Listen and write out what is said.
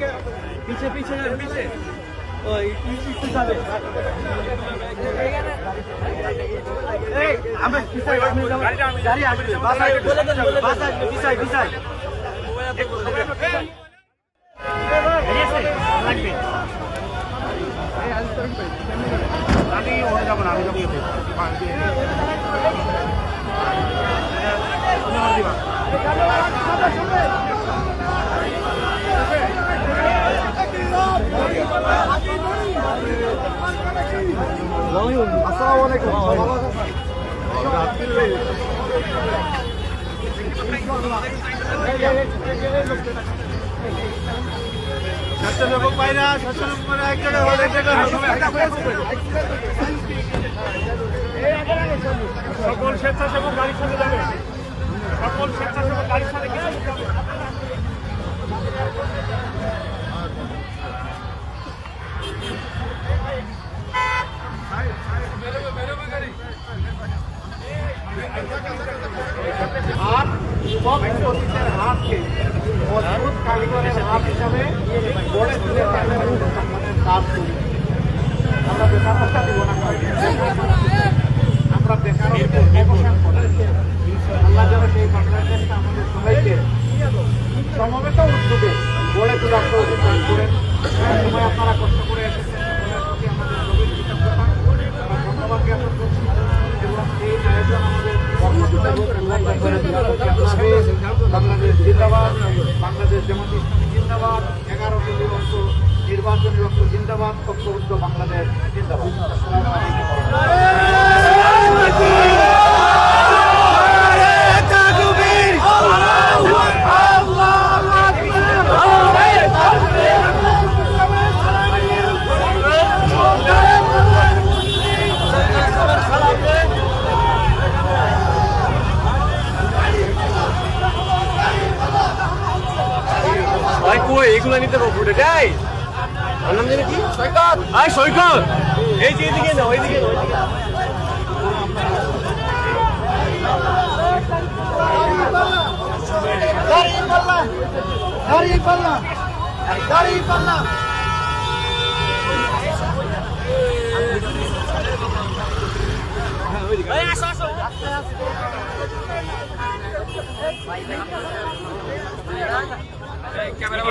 पीछे पीछे पीछे যাবে আমরা পিছাই গাড়ি আসবে বাস আসবে বলে দেন বাস আসবে পিছাই পিছাই আমি ওখানে যাবো না আমি যাবো আসসালামু আলাইকুম স্বেচ্ছাসেবক ভাইরা স্বেচ্ছাসেবক এক জায়গায় হলে সকল স্বেচ্ছাসেবক গাড়ির সাথে যাবে সকল স্বেচ্ছাসেবক গাড়ির সাথে কিছু হাত সব প্রতিষ্ঠানের হাতকে মজবুত কারিগরের হাত হিসাবে গড়ে তুলে কাজ করি। আমরা বেকারত্বটা দিব না, আমরা বেকারত্ব অবসান করি। আল্লাহ যেন সেই বাংলাদেশটা আমাদের সবাইকে সমবেত উদ্যোগে গড়ে তোলার প্রয়োজন করেন। সময় আপনারা কষ্ট করে এসেছেন, আমাদের গভীর কৃতজ্ঞতা ধন্যবাদ জ্ঞাপন করছি। এবং এই আয়োজন আমাদের বাংলাদেশ জিন্দাবাদ, বাংলাদেশ জামাত ইসলামী জিন্দাবাদ, 11 কোটি অর্থ নির্বাচনী অর্থ জিন্দাবাদ, ঐক্যবদ্ধ বাংলাদেশ জিন্দাবাদ। এগুলো নিতে পারবো এটাই নাম জানি কি সৈকত সৈকত এই যে এদিকে না ওইদিকে ক্যামেরা